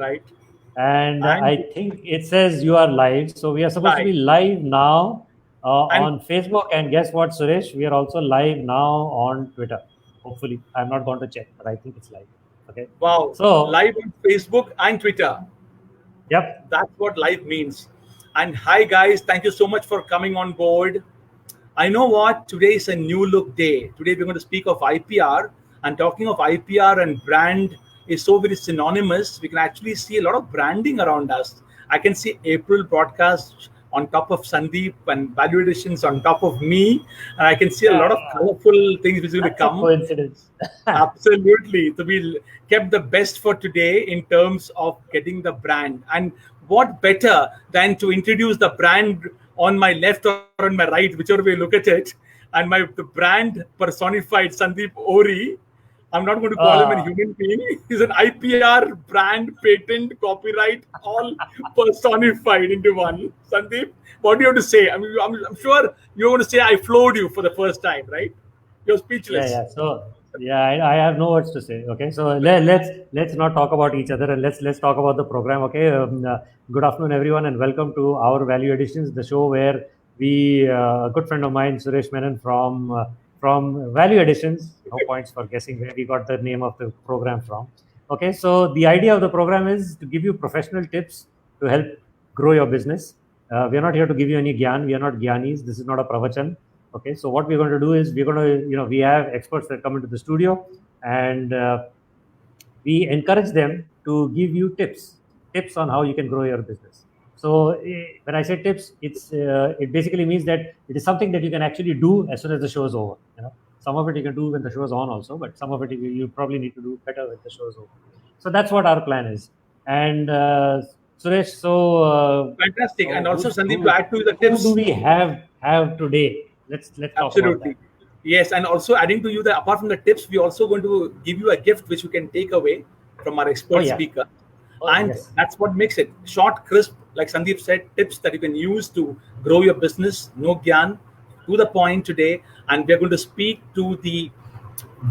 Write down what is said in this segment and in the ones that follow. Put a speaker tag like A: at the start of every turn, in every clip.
A: Right.
B: And
A: And
B: I think it says you are live. So we are supposed to be live now on Facebook. And guess what, Suresh? We are also live now on Twitter. Hopefully, I'm not going to check, but I think it's live. Okay.
A: wow,
B: So,
A: live on Facebook and Twitter.
B: yep.
A: That's what live means. And hi, guys. Thank you so much for coming on board. I know what today is a new look day. Today we're going to speak of IPR, and talking of IPR and brand is so very synonymous. We can actually see a lot of branding around us. I can see April broadcast on top of Sandeep and ValueAdditions on top of me, and I can see a lot of colorful things which will
B: That's
A: come.
B: a coincidence.
A: Absolutely. So we kept the best for today in terms of getting the brand. And what better than to introduce the brand on my left or on my right, whichever way you look at it, and the brand personified Sandeep Ori. I'm not going to call him a human being. He's an IPR brand, patent, copyright, all personified into one. Sandeep, what do you have to say? I mean, I'm sure you're going to say I floored you for the first time, right? You're speechless.
B: Yeah. So yeah, I have no words to say. Okay, so let's not talk about each other, and let's talk about the program. Okay, good afternoon, everyone, and welcome to our Value Additions, the show where a good friend of mine, Suresh Menon from Value Additions. No points for guessing where we got the name of the program from. Okay, so the idea of the program is to give you professional tips to help grow your business. We are not here to give you any gyan. We are not gyanis. This is not a pravachan. Okay, so what we're going to do is we're going to, we have experts that come into the studio, and we encourage them to give you tips on how you can grow your business. So when I say tips, it basically means that it is something that you can actually do as soon as the show is over. Some of it you can do when the show is on also, but some of it you probably need to do better when the show is over. So that's what our plan is. And Suresh, so
A: fantastic. And also, Sandeep, to add to the tips,
B: who do we have today? Let's talk about that.
A: Yes, and also adding to you that apart from the tips, we're also going to give you a gift which you can take away from our expert speaker. That's what makes it short, crisp, like Sandeep said, tips that you can use to grow your business. No gyan, to the point today. And we're going to speak to the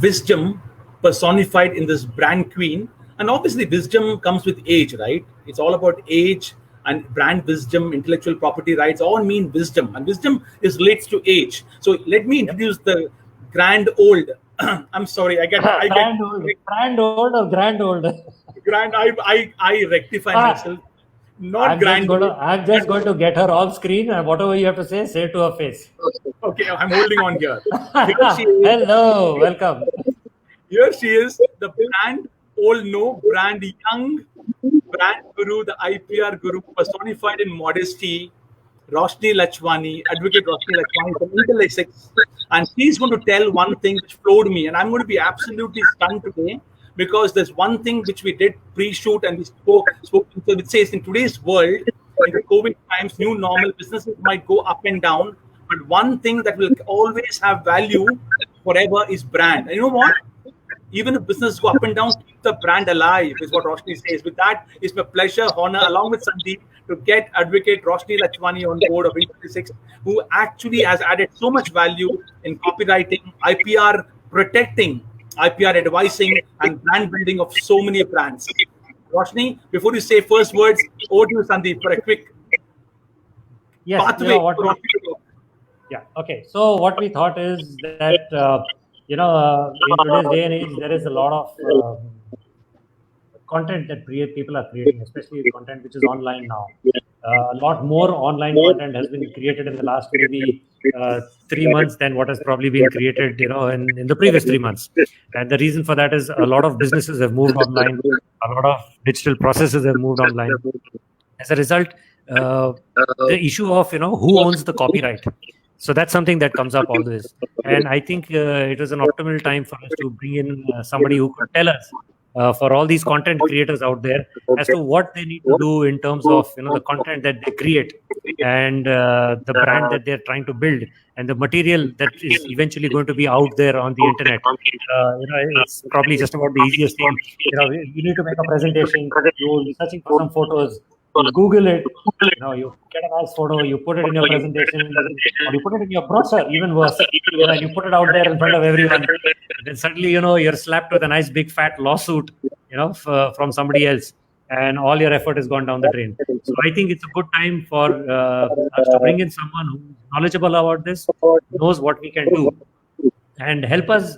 A: wisdom personified in this brand queen. And obviously, wisdom comes with age, right? It's all about age and brand wisdom, intellectual property rights, all mean wisdom. And wisdom is relates to age. So let me introduce the grand old. I'm sorry, I get
B: grand old or grand old?
A: Grand. I rectify myself. Not grand.
B: I'm just going to get her off screen, and whatever you have to say to her face.
A: Okay, I'm holding on here.
B: Here she is. Hello, welcome.
A: Here she is, the brand old, no brand young, brand guru, the IPR guru, personified in modesty, Roshni Lacchwani, Advocate Roshni Lacchwani from Intellects. And she's going to tell one thing which floored me, and I'm going to be absolutely stunned today because there's one thing which we did pre-shoot and we spoke. So it says in today's world, in the COVID times, new normal, businesses might go up and down, but one thing that will always have value forever is brand. And you know what? Even if business go up and down, keep the brand alive, is what Roshni says. With that, it's my pleasure, honor, along with Sandeep, to get Advocate Roshni Lacchwani on board of Intellects, who actually has added so much value in copywriting, IPR, protecting, IPR advising, and brand building of so many brands. Roshni, before you say first words, over to you, Sandeep, for a quick pathway.
B: Yeah, okay. So what we thought is that, in today's day and age, there is a lot of content that people are creating, especially content which is online now. A lot more online content has been created in the last maybe 3 months than what has probably been created, in the previous 3 months. And the reason for that is a lot of businesses have moved online. A lot of digital processes have moved online. As a result, the issue of, who owns the copyright. So that's something that comes up always. And I think it was an optimal time for us to bring in somebody who could tell us, for all these content creators out there, as to what they need to do in terms of the content that they create and the brand that they're trying to build and the material that is eventually going to be out there on the internet. It's probably just about the easiest thing. You need to make a presentation. You're searching for some photos. You Google it. You get a nice photo. You put it in your presentation, or you put it in your brochure. Even worse, you put it out there in front of everyone. And then suddenly, you're slapped with a nice big fat lawsuit, from somebody else. and all your effort has gone down the drain. So I think it's a good time for us to bring in someone who's knowledgeable about this, knows what we can do, and help us,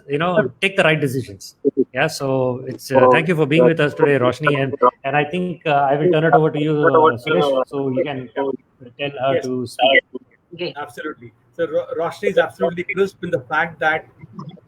B: take the right decisions. Yeah. So it's thank you for being with us today, Roshni, and I think I will turn it over to you, Suresh, so you can tell her
A: Yes.
B: to speak.
C: Okay.
A: Absolutely. So Roshni is absolutely crisp in the fact that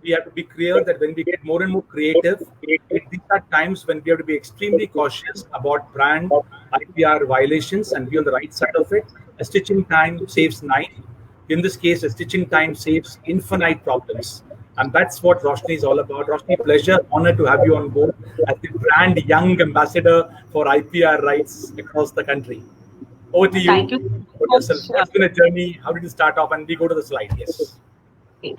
A: we have to be clear that when we get more and more creative, these are times when we have to be extremely cautious about brand IPR violations and be on the right side of it. A stitching time saves 9. In this case, a stitching time saves infinite problems. And that's what Roshni is all about. Roshni, pleasure, honor to have you on board as the brand young ambassador for IPR rights across the country. Over to you.
C: Thank you
A: About
C: so
A: yourself.
C: much.
A: What's been a journey? How did you start off? And we go to the slide. Yes.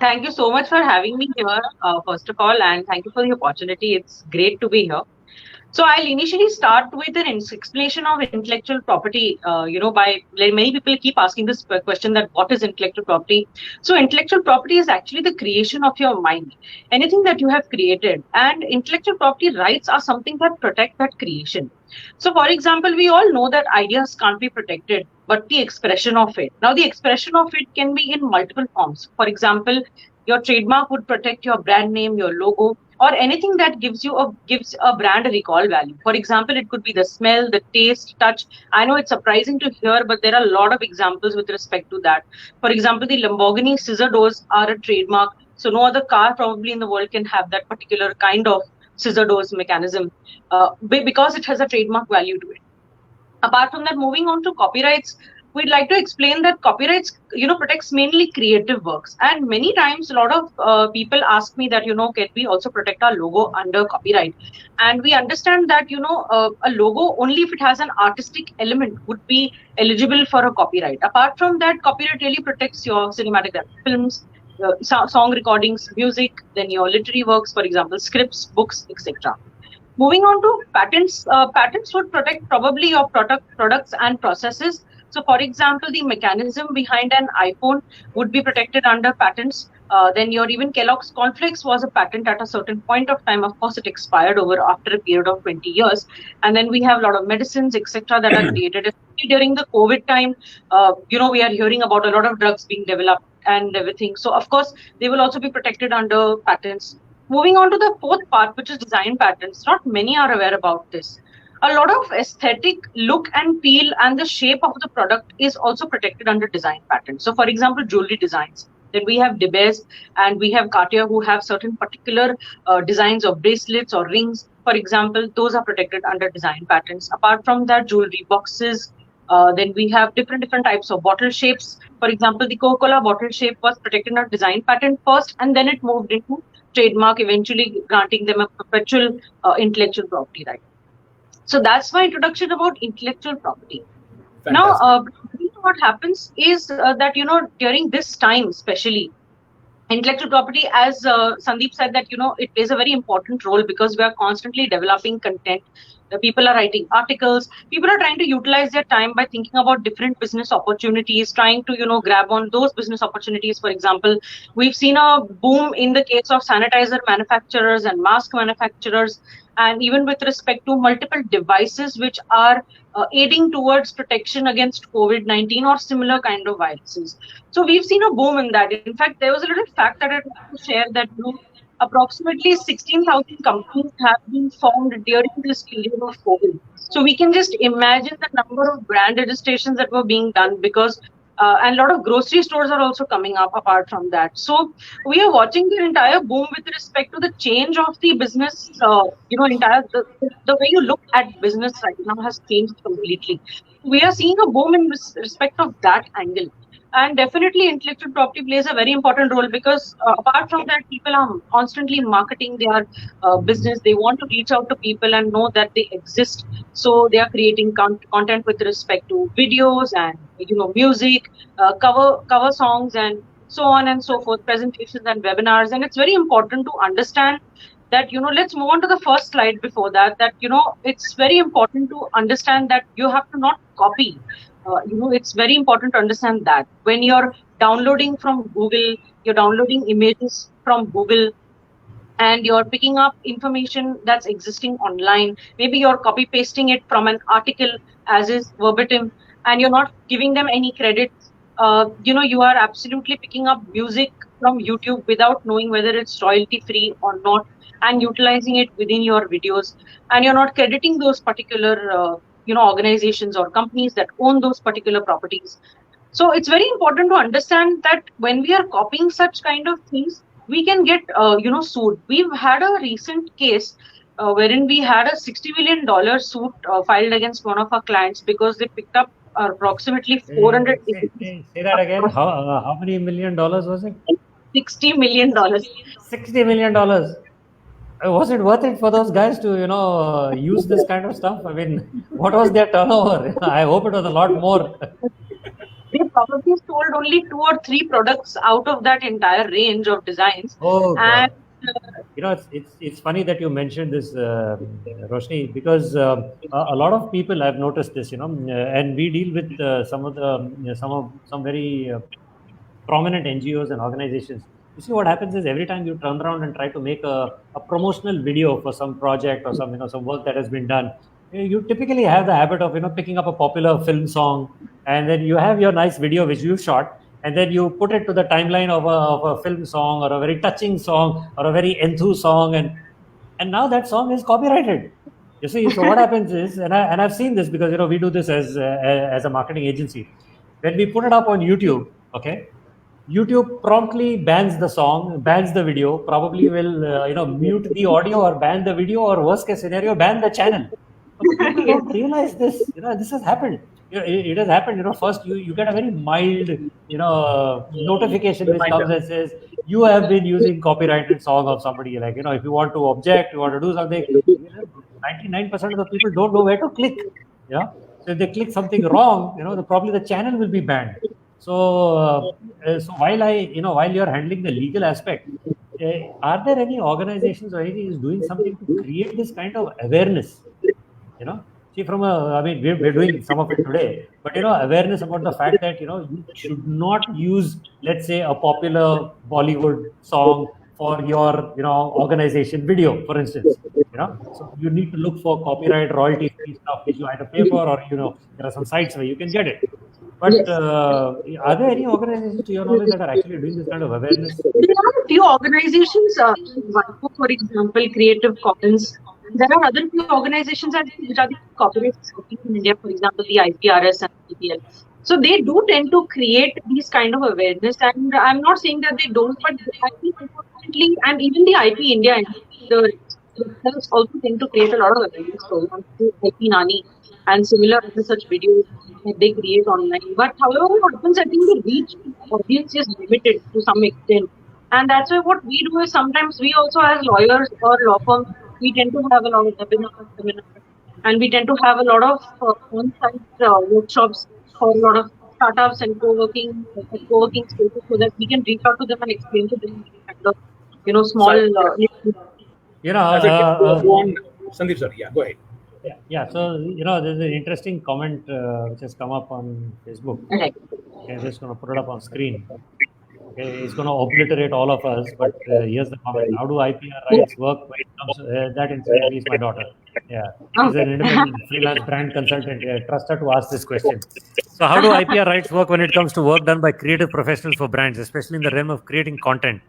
C: Thank you so much for having me here, first of all, and thank you for the opportunity. It's great to be here. So I'll initially start with an explanation of intellectual property. By like many people keep asking this question that what is intellectual property? So intellectual property is actually the creation of your mind, anything that you have created, and intellectual property rights are something that protect that creation. So, for example, we all know that ideas can't be protected, but the expression of it. Now, the expression of it can be in multiple forms. For example, your trademark would protect your brand name, your logo, or anything that gives a brand a recall value. For example, it could be the smell, the taste, touch. I know it's surprising to hear, but there are a lot of examples with respect to that. For example, the Lamborghini scissor doors are a trademark, so no other car probably in the world can have that particular kind of scissor doors mechanism because it has a trademark value to it. Apart from that, moving on to copyrights, we'd like to explain that copyrights, protects mainly creative works. And many times, a lot of people ask me that, can we also protect our logo under copyright? And we understand that, a logo only if it has an artistic element would be eligible for a copyright. Apart from that, copyright really protects your cinematographic films, song recordings, music, then your literary works, for example, scripts, books, etc. Moving on to patents, patents would protect probably your products and processes. So, for example, the mechanism behind an iPhone would be protected under patents. Then your even Kellogg's cornflakes was a patent at a certain point of time. Of course, it expired over after a period of 20 years. And then we have a lot of medicines, etc., that are created. Especially during the COVID time, we are hearing about a lot of drugs being developed and everything. So, of course, they will also be protected under patents. Moving on to the fourth part, which is design patents. Not many are aware about this. A lot of aesthetic look and feel and the shape of the product is also protected under design patents. So, for example, jewelry designs. Then we have De Beers and we have Cartier who have certain particular designs of bracelets or rings. For example, those are protected under design patents. Apart from that, jewelry boxes. Then we have different types of bottle shapes. For example, the Coca-Cola bottle shape was protected under design patent first, and then it moved into trademark, eventually granting them a perpetual intellectual property right. So that's my introduction about intellectual property.
A: Fantastic.
C: Now, what happens is that, during this time, especially, intellectual property, as Sandeep said, that, it plays a very important role because we are constantly developing content. The people are writing articles. People are trying to utilize their time by thinking about different business opportunities, trying to, grab on those business opportunities. For example, we've seen a boom in the case of sanitizer manufacturers and mask manufacturers, and even with respect to multiple devices which are aiding towards protection against COVID-19 or similar kind of viruses. So we've seen a boom in that. In fact, there was a little fact that I'd like to share that approximately 16,000 companies have been formed during this period of COVID. So we can just imagine the number of brand registrations that were being done because and a lot of grocery stores are also coming up apart from that. So we are watching the entire boom with respect to the change of the business, the way you look at business right now has changed completely. We are seeing a boom in respect of that angle. And definitely intellectual property plays a very important role because apart from that, people are constantly marketing their business. They want to reach out to people and know that they exist. So they are creating content with respect to videos and music, cover songs and so on and so forth, presentations and webinars. And it's very important to understand that, let's move on to the first slide before that, it's very important to understand that you have to not copy. It's very important to understand that when you're downloading from Google, you're downloading images from Google, and you're picking up information that's existing online. Maybe you're copy pasting it from an article as is verbatim, and you're not giving them any credits. You are absolutely picking up music from YouTube without knowing whether it's royalty free or not, and utilizing it within your videos. And you're not crediting those particular, organizations or companies that own those particular properties. So it's very important to understand that when we are copying such kind of things, we can get sued. We've had a recent case wherein we had a $60 million suit filed against one of our clients because they picked up approximately 400.
B: Say that again. How many $1 million was it?
C: $60 million.
B: $60 million. Was it worth it for those guys to use this kind of stuff? I mean, what was their turnover? I hope it was a lot more.
C: They probably sold only 2 or 3 products out of that entire range of designs.
B: Oh,
C: and
B: it's funny that you mentioned this, Roshni, because a lot of people, I've noticed this, and we deal with some very prominent NGOs and organizations. You see, what happens is every time you turn around and try to make a promotional video for some project or some work that has been done, you typically have the habit of picking up a popular film song, and then you have your nice video which you shot, and then you put it to the timeline of a film song or a very touching song or a very enthused song, and now that song is copyrighted. You see, so what happens is, and I've seen this because we do this as a marketing agency. When we put it up on YouTube, okay, YouTube promptly bans the song, bans the video, probably will mute the audio or ban the video, or worst case scenario, ban the channel. But people don't realize this. This has happened. It has happened. First you get a very mild notification which comes and says you have been using copyrighted song of somebody. Like if you want to object, you want to do something. 99% of the people don't know where to click. So if they click something wrong, probably the channel will be banned. So while you're handling the legal aspect, are there any organizations or anything is doing something to create this kind of awareness? See, we're doing some of it today, but awareness about the fact that you should not use, let's say, a popular Bollywood song for your organization video, for instance. So you need to look for copyright royalty free stuff which you either pay for, or there are some sites where you can get it. But
C: Yes.
B: Are there any organizations, to your knowledge, that are actually doing this kind of awareness?
C: There are a few organizations, for example, Creative Commons. There are other few organizations which are the copyright in India, for example, the IPRS and PPL. So they do tend to create these kind of awareness, and I'm not saying that they don't, but I think unfortunately, and even the IP India, the themselves also tend to create a lot of awareness programs through IP Nani and similar such videos that they create online. But however, what happens, I think the reach audience is limited to some extent. And that's why what we do is sometimes we also, as lawyers or law firms, we tend to have a lot of webinars, and we tend to have a lot of on-site workshops for a lot of startups and co-working spaces, so that we can reach out to them and explain to them kind of small.
A: Sandeep sir, yeah, go ahead.
B: Yeah. So there's an interesting comment which has come up on Facebook.
C: Okay.
B: I'm just going to put it up on screen. Okay, it's going to obliterate all of us, but here's the comment. How do IPR rights work when it comes to that incidentally is my daughter. Yeah, she's an independent freelance brand consultant. Yeah, trust her to ask this question. So how do IPR rights work when it comes to work done by creative professionals for brands, especially in the realm of creating content?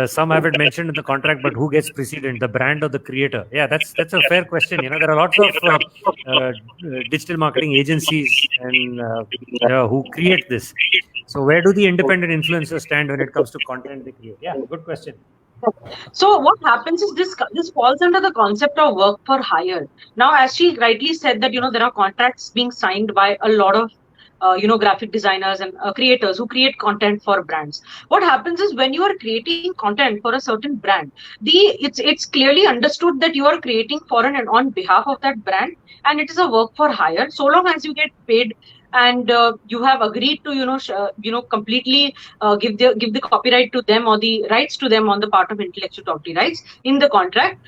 B: Some have it mentioned in the contract, but who gets precedent, the brand or the creator? Yeah, that's a fair question. There are lots of digital marketing agencies and who create this. So where do the independent influencers stand when it comes to content they create? Yeah, good question.
C: So what happens is this falls under the concept of work for hire. Now, as she rightly said that there are contracts being signed by a lot of graphic designers and creators who create content for brands. What happens is when you are creating content for a certain brand, it's clearly understood that you are creating for and on behalf of that brand, and it is a work for hire so long as you get paid. and you have agreed to completely give the copyright to them, or the rights to them on the part of intellectual property rights in the contract,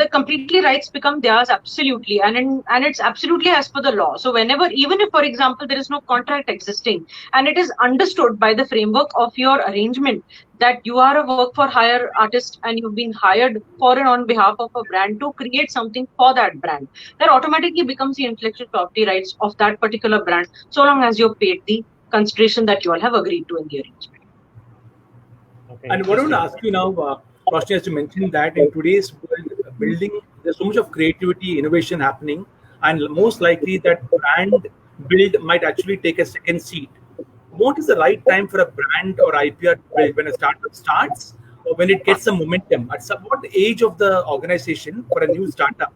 C: the completely rights become theirs absolutely, and it's absolutely as per the law. So whenever, even if for example there is no contract existing, and it is understood by the framework of your arrangement that you are a work for hire artist and you've been hired for and on behalf of a brand to create something for that brand, that automatically becomes the intellectual property rights of that particular brand, so long as you've paid the consideration that you all have agreed to in the arrangement.
B: Okay,
A: And what I want to ask you now, Roshni, as you mentioned that in today's world, building, there's so much of creativity, innovation happening, and most likely that brand build might actually take a second seat. What is the right time for a brand or IPR to build? When a startup starts or when it gets some momentum? At what age of the organization for a new startup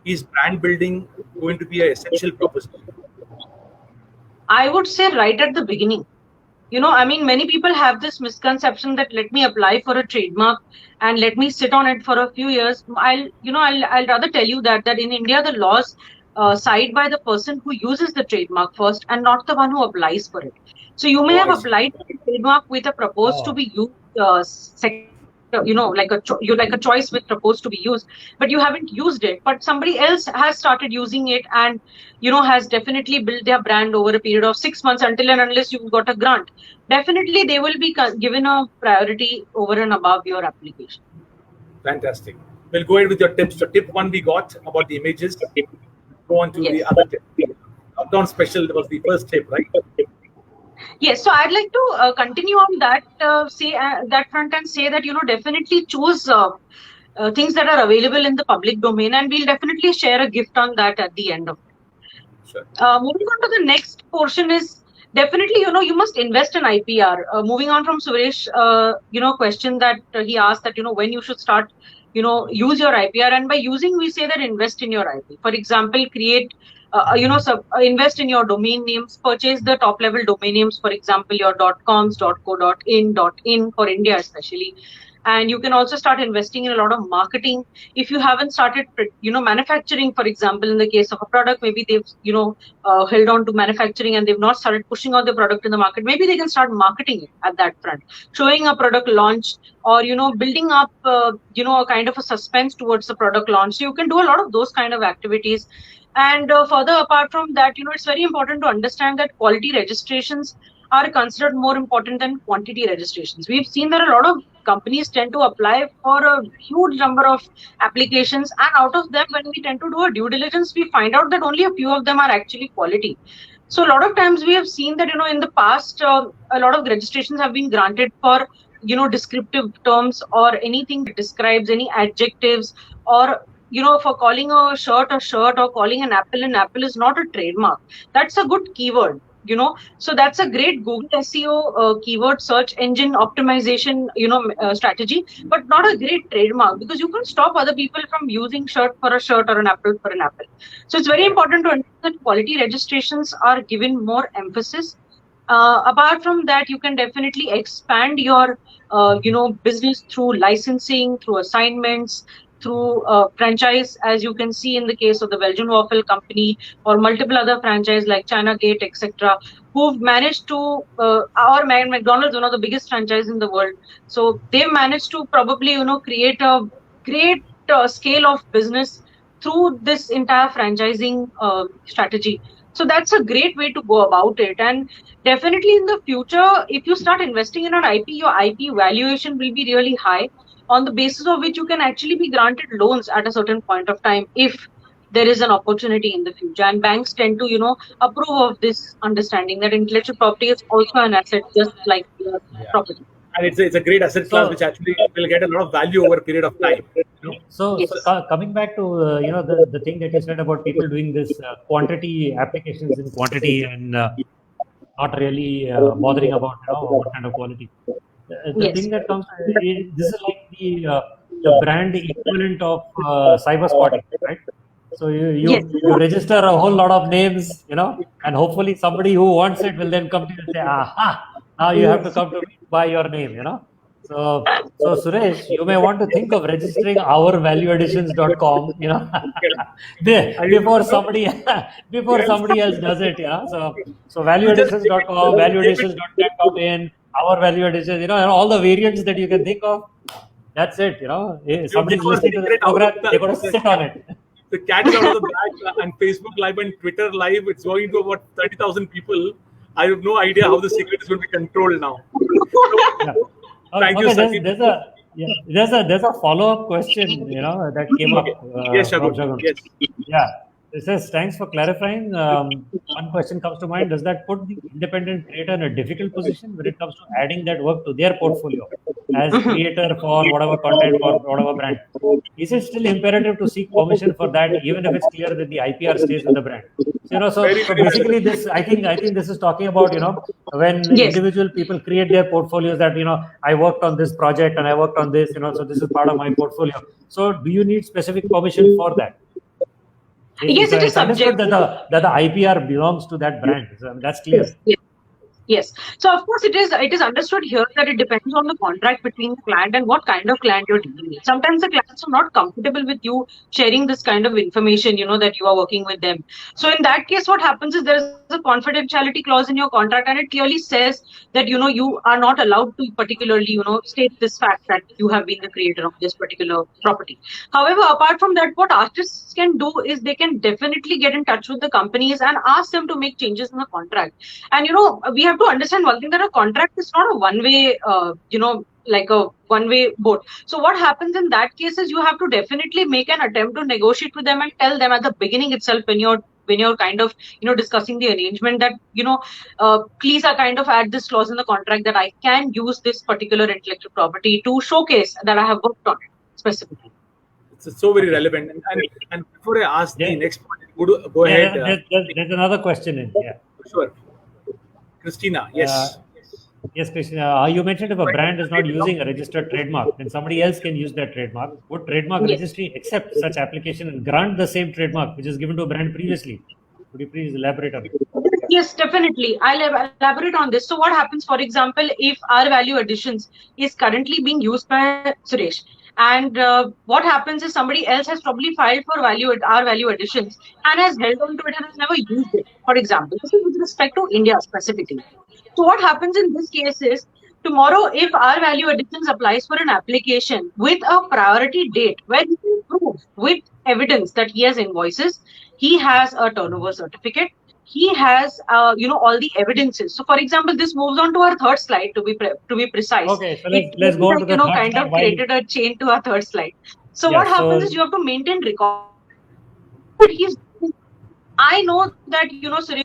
A: is brand building going to be an essential proposition?
C: I would say right at the beginning. I mean, many people have this misconception that let me apply for a trademark and let me sit on it for a few years. I'll rather tell you that in India, the laws side by the person who uses the trademark first and not the one who applies for it. So you may have applied for a trademark with a proposed to be used like a choice with proposed to be used, but you haven't used it, but somebody else has started using it and has definitely built their brand over a period of 6 months, until and unless you've got a grant. Definitely they will be given a priority over and above your application.
A: Fantastic. We'll go ahead with your tips. So tip 1 we got about the images. Go on to the other tip. Lockdown special was the first tip, right?
C: Yes, so I'd like to continue on that that front and say that definitely choose things that are available in the public domain, and we'll definitely share a gift on that at the end of it.
A: Sure.
C: Moving on to the next portion is definitely you must invest in IPR. Moving on from Suresh, question that he asked that when you should start use your IPR, and by using we say that invest in your IP. For example, create invest in your domain names, purchase the top level domain names, for example your .coms, .co, .in for India especially. And you can also start investing in a lot of marketing. If you haven't started manufacturing, for example, in the case of a product, maybe they've held on to manufacturing and they've not started pushing out the product in the market, maybe they can start marketing it at that front, showing a product launch, or building up a kind of a suspense towards the product launch. So you can do a lot of those kind of activities. And further apart from that, it's very important to understand that quality registrations are considered more important than quantity registrations. We've seen that a lot of companies tend to apply for a huge number of applications, and out of them, when we tend to do a due diligence, we find out that only a few of them are actually quality. So a lot of times we have seen that in the past a lot of registrations have been granted for descriptive terms, or anything that describes any adjectives, or for calling a shirt, or calling an apple is not a trademark. That's a good keyword. So that's a great Google SEO keyword search engine optimization strategy, but not a great trademark, because you can stop other people from using shirt for a shirt or an apple for an apple. So it's very important to understand that quality registrations are given more emphasis. Apart from that, you can definitely expand your business through licensing, through assignments, through franchise, as you can see in the case of the Belgian Waffle Company, or multiple other franchise like China Gate, etc., who've managed to, or McDonald's, one of the biggest franchise in the world. So they've managed to probably, create a great scale of business through this entire franchising strategy. So that's a great way to go about it. And definitely in the future, if you start investing in an IP, your IP valuation will be really high, on the basis of which you can actually be granted loans at a certain point of time if there is an opportunity in the future. And banks tend to, approve of this understanding that intellectual property is also an asset, just like your property.
A: And it's a great asset class which actually will get a lot of value over a period of time.
B: So coming back to the thing that you said about people doing this quantity applications in quantity and not really bothering about what kind of quality. The thing that comes, this is like the brand equivalent of cyber squatting, right? So you register a whole lot of names, and hopefully somebody who wants it will then come to you and say, aha, now you have to come to me by your name, So Suresh, you may want to think of registering OurValueAdditions.com, before somebody else does it, So ValueAdditions.com, ValueAdditions.net.in, OurValueAdditions, and all the variants that you can think of. That's it, If somebody's listening to this program, they're going to sit on it.
A: The cat is out of the bag, and Facebook Live and Twitter Live, it's going to about 30,000 people. I have no idea how the secret is going to be controlled now. So, thank you, Sandeep.
B: There's a follow-up question, that came up.
A: Yes, Shagun. Yes.
B: Yeah. It says, thanks for clarifying. One question comes to mind. Does that put the independent creator in a difficult position when it comes to adding that work to their portfolio as creator for whatever content, for whatever brand? Is it still imperative to seek permission for that, even if it's clear that the IPR stays with the brand? So basically, this I think this is talking about when individual people create their portfolios that I worked on this project and I worked on this so this is part of my portfolio. So do you need specific permission for that?
C: Yes, it is subject
B: that the IPR belongs to that brand. So that's clear.
C: Yes. So of course it is understood here that it depends on the contract between the client and what kind of client you're dealing with. Sometimes the clients are not comfortable with you sharing this kind of information, that you are working with them. So in that case, what happens is there is a confidentiality clause in your contract, and it clearly says that you are not allowed to particularly state this fact that you have been the creator of this particular property. However, apart from that, what artists can do is they can definitely get in touch with the companies and ask them to make changes in the contract. And we have to understand one thing, that a contract is not a one-way, like a one-way boat. So what happens in that case is you have to definitely make an attempt to negotiate with them and tell them at the beginning itself when you're kind of discussing the arrangement that please kind of add this clause in the contract that I can use this particular intellectual property to showcase that I have worked on it specifically.
A: It's so very relevant. And before I ask the next point, go ahead.
B: There's another question in here.
A: Sure. Christina, yes.
B: Yes, Christina. You mentioned if a brand is not using a registered trademark, then somebody else can use that trademark. Would trademark registry accept such application and grant the same trademark which is given to a brand previously? Could you please elaborate on it?
C: Yes, definitely. I'll elaborate on this. So what happens, for example, if our value additions is currently being used by Suresh, and what happens is somebody else has probably filed for our value additions and has held on to it and has never used it. For example, this is with respect to India specifically. So what happens in this case is, tomorrow, if our value additions applies for an application with a priority date where he can prove with evidence that he has invoices, he has a turnover certificate, he has all the evidences. So for example, this moves on to our third slide to be precise.
B: Okay, so let's go to the third
C: kind of created a chain to our third slide. So what happens is you have to maintain record. I know that Suresh.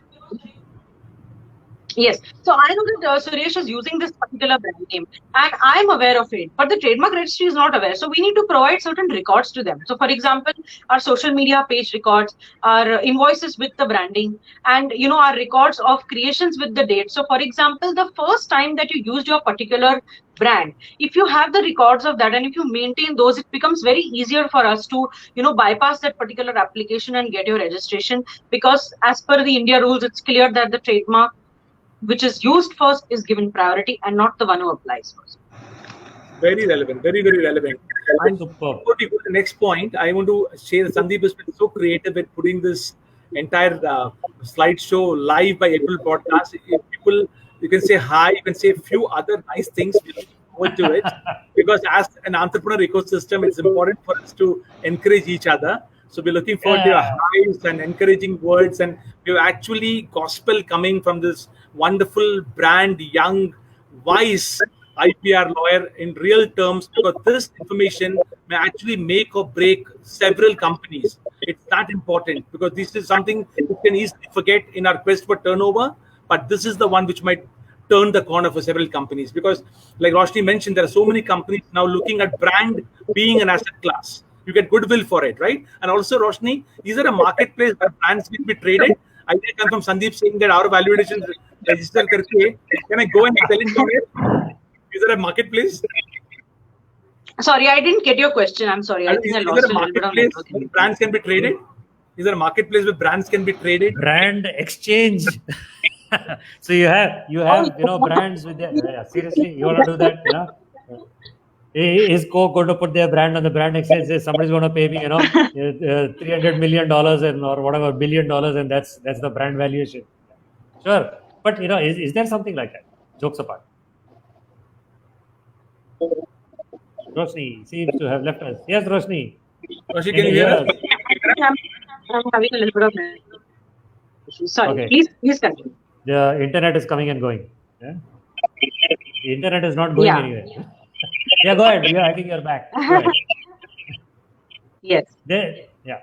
C: Yes. So I know that Suresh is using this particular brand name and I'm aware of it, but the trademark registry is not aware. So we need to provide certain records to them. So for example, our social media page records, our invoices with the branding, and our records of creations with the date. So for example, the first time that you used your particular brand, if you have the records of that and if you maintain those, it becomes very easier for us to bypass that particular application and get your registration, because as per the India rules, it's clear that the trademark which is used first is given priority and not the one who applies first.
A: Very relevant, very, very relevant. And before we go to the next point, I want to share Sandeep has been so creative at putting this entire slideshow live by April podcast. If people, you can say hi, you can say a few other nice things. We look forward to it, because as an entrepreneur ecosystem, it's important for us to encourage each other. So we're looking forward to your highs and encouraging words, and we've actually gospel coming from this wonderful brand, young, wise IPR lawyer in real terms, because this information may actually make or break several companies. It's that important, because this is something we can easily forget in our quest for turnover, but this is the one which might turn the corner for several companies. Because like Roshni mentioned, there are so many companies now looking at brand being an asset class. You get goodwill for it, right? And also, Roshni, is there a marketplace where brands can be traded? I did come from Sandeep saying that our value additions register karke. Can I go and sell it somewhere? Is there a marketplace?
C: Sorry, I didn't get your question. I'm sorry. I think I lost a little bit of network.
A: Where brands can be traded? Is there a marketplace where brands can be traded?
B: Brand exchange. So you have brands with their, seriously, you want to do that? Is Coke going to put their brand on the brand exchange? Say somebody's going to pay me, $300 million or whatever $1 billion, and that's the brand valuation. Sure, but is there something like that? Jokes apart. Roshni seems to have left us. Yes, Roshni.
A: Roshni, can you hear us?
C: I'm having a little bit of issues. Sorry.
B: Okay.
C: Please continue.
B: The internet is coming and going. Yeah? The internet is not going anywhere. Yeah, go ahead. Yeah, I think you're back. Go ahead.
C: Yes.
B: Yeah.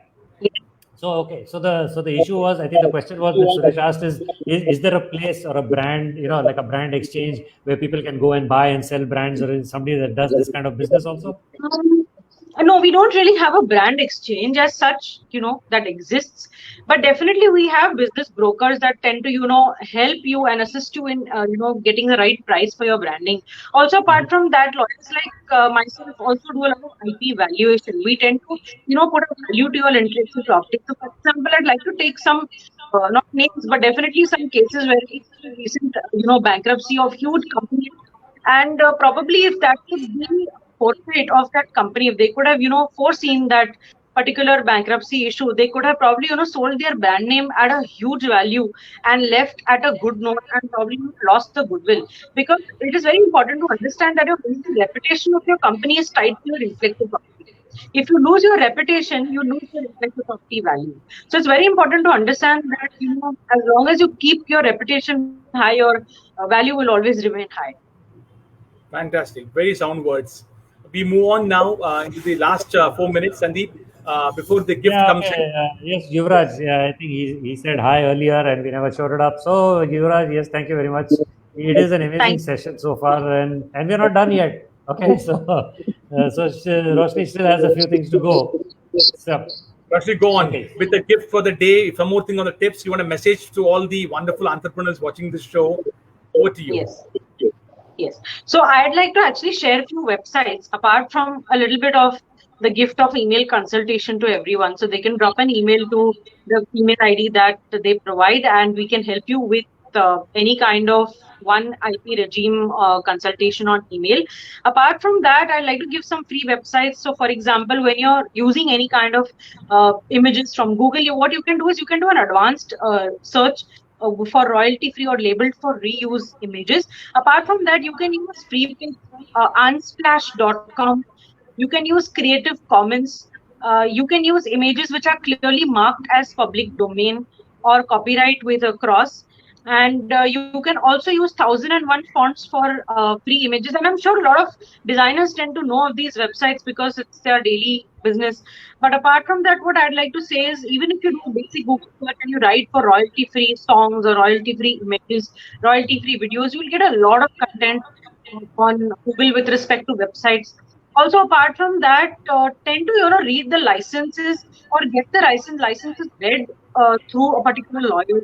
B: So so the issue was, I think the question was that Suresh asked is there a place or a brand, like a brand exchange where people can go and buy and sell brands, or is somebody that does this kind of business also?
C: No, we don't really have a brand exchange as such, that exists. But definitely we have business brokers that tend to, help you and assist you in, getting the right price for your branding. Also, apart from that, lawyers like myself also do a lot of IP valuation. We tend to, put a value to your intellectual property. So, for example, I'd like to take some, not names, but definitely some cases where we see recent, bankruptcy of huge companies. And probably if that could be portrait of that company, if they could have foreseen that particular bankruptcy issue, they could have probably sold their brand name at a huge value and left at a good note and probably lost the goodwill, because it is very important to understand that your reputation of your company is tied to your intellectual property. If you lose your reputation, you lose your intellectual property value. So it's very important to understand that as long as you keep your reputation high, your value will always remain high.
A: Fantastic, very sound words. We move on now into the last 4 minutes, Sandeep, before the gift comes in.
B: Yes, Yuvraj. Yeah, I think he said hi earlier and we never showed it up. So, Yuvraj, yes, thank you very much. It is an amazing session so far, and we're not done yet. Okay, so Roshni still has a few things to go. So,
A: Roshni, go on with the gift for the day. If one more thing on the tips, you want a message to all the wonderful entrepreneurs watching this show? Over to you.
C: Yes. So I'd like to actually share a few websites apart from a little bit of the gift of email consultation to everyone. So they can drop an email to the email ID that they provide, and we can help you with any kind of one IP regime consultation on email. Apart from that, I'd like to give some free websites. So for example, when you're using any kind of images from Google, what you can do is you can do an advanced search for royalty-free or labeled for reuse images. Apart from that, you can use free unsplash.com. You can use Creative Commons. You can use images which are clearly marked as public domain or copyright with a cross. And you can also use 1001 fonts for free images. And I'm sure a lot of designers tend to know of these websites because it's their daily business. But apart from that, what I'd like to say is, even if you do basic Google search and you write for royalty-free songs or royalty-free images, royalty-free videos, you will get a lot of content on Google with respect to websites. Also, apart from that, tend to read the licenses or get the licenses read through a particular lawyer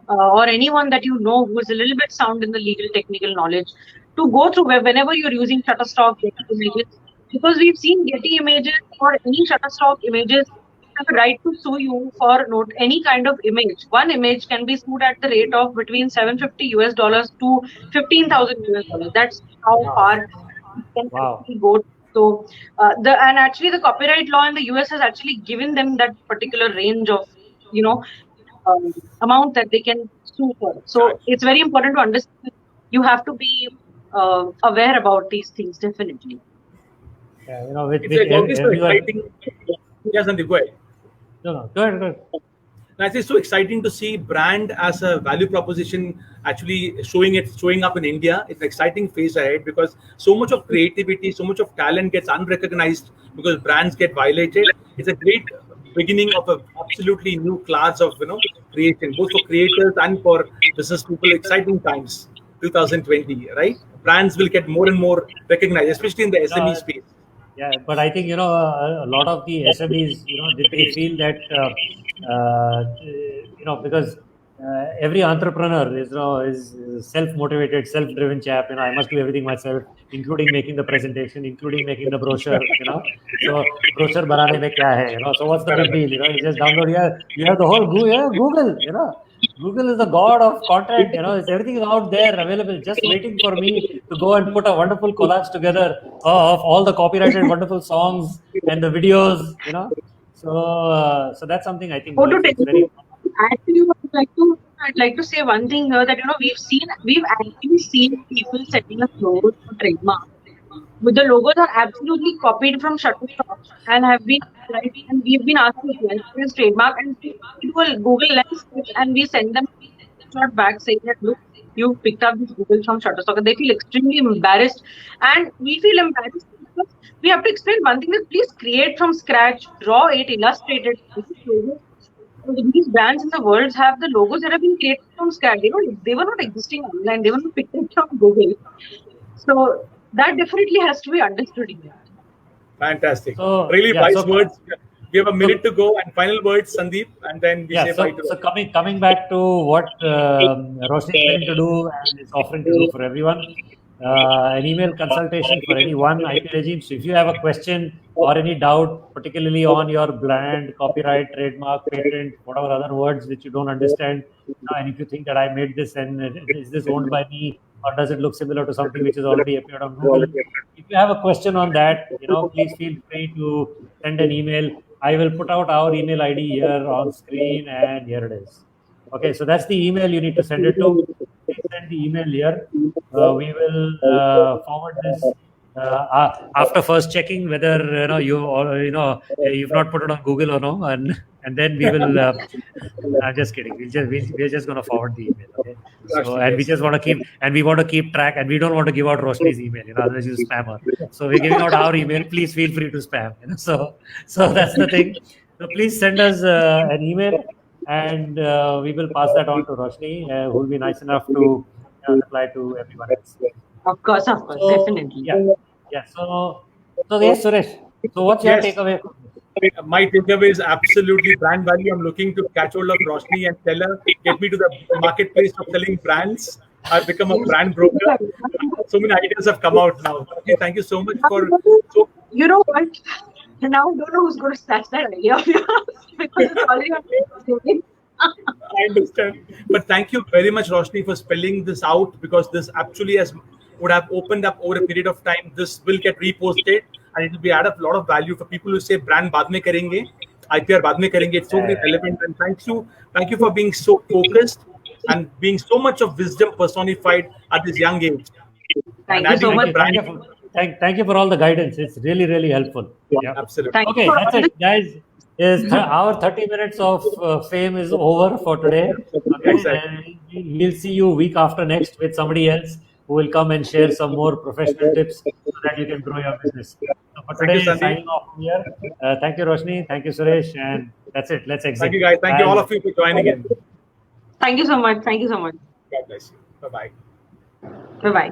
C: or anyone that you know who is a little bit sound in the legal technical knowledge, to go through whenever you're using Shutterstock, Getty Images, because we've seen Getty Images or any Shutterstock images have a right to sue you for any kind of image. One image can be sued at the rate of between $750 to $15,000. That's how far it can actually go. So and actually the copyright law in the US has actually given them that particular range of amount that they can sue for. So it's very important to understand. You have to be aware about these things, definitely.
B: Yeah,
A: it's always so exciting. Yes, Sandeep, go ahead.
B: No, go ahead.
A: It's so exciting to see brand as a value proposition actually showing up in India. It's an exciting phase ahead because so much of creativity, so much of talent gets unrecognized because brands get violated. It's a great beginning of a absolutely new class of creation, both for creators and for business people. Exciting times, 2020, right? Brands will get more and more recognized, especially in the SME space.
B: Yeah, but I think a lot of the SMEs, they feel that because every entrepreneur is self-motivated, self-driven chap. I must do everything myself, including making the presentation, including making the brochure. So brochure banane mein kya hai? So what's the big deal? You just download. You have the whole Google. Google is the god of content. It's everything is out there available, just waiting for me to go and put a wonderful collage together of all the copyrighted wonderful songs and the videos. So that's something I think
C: How to
B: it's
C: tell
B: very.
C: you? Actually, I'd like to say one thing here that we've actually seen people setting up logos for trademark. But the logos are absolutely copied from Shutterstock and have been applied, and we've been asked to apply for this trademark, and we do a Google Lens search and we send them a shot back saying that look, you picked up this Google from Shutterstock, and they feel extremely embarrassed, and we feel embarrassed because we have to explain one thing: that please create from scratch, draw it, illustrate it. These brands in the world have the logos that have been created from scratch. They were not existing online. They were not picked up from Google. So that definitely has to be understood here.
A: Fantastic.
B: So,
A: really
B: yeah,
A: wise words. We have a minute to go, and final words, Sandeep, and then we say bye to.
B: So coming back to what Roshni is willing to do and is offering to do for everyone, an email consultation for any one IP regime. So if you have a question or any doubt, particularly on your brand, copyright, trademark, patent, whatever other words which you don't understand, and if you think that I made this and is this owned by me, or does it look similar to something which has already appeared on Google? If you have a question on that, please feel free to send an email. I will put out our email ID here on screen, and here it is. Okay, so that's the email you need to send it to. Please send the email here. We will forward this after first checking whether you've not put it on Google or no, and then we will. I'm just kidding. We're just going to forward the email. Okay. So and we just want to keep track, and we don't want to give out Roshni's email. Otherwise you spam her. So we're giving out our email. Please feel free to spam. So that's the thing. So please send us an email, and we will pass that on to Roshni, who will be nice enough to reply to everyone else.
C: Of course, definitely.
B: Yeah. So yes, Suresh. So what's your takeaway?
A: My takeaway is absolutely brand value. I'm looking to catch hold of Roshni and tell her, get me to the marketplace of selling brands. I've become a brand broker. So many ideas have come out now. Okay, thank you so much for.
C: You know what? Now I don't know who's going to snatch that idea of yours because it's already.
A: I understand, but thank you very much, Roshni, for spelling this out, because this actually would have opened up over a period of time. This will get reposted, and it will be add up a lot of value for people who say brand baad mein karenge, IPR baad mein karenge. It's so very relevant, and thank you for being so focused and being so much of wisdom personified at this young age.
C: Thank you so much.
B: Thank you for all the guidance. It's really, really helpful.
A: Yeah, absolutely.
B: Okay, that's it, guys. Our 30 minutes of fame is over for today. Okay, exactly. And we'll see you week after next with somebody else who will come and share some more professional tips so that you can grow your business. So for today, signing off here. Thank you, Roshni. Thank you, Suresh. And that's it. Let's exit.
A: Thank you, guys. Thank you all of you for joining in.
C: Thank you so much. Thank you so much.
A: God bless you. Bye-bye.
C: Bye-bye.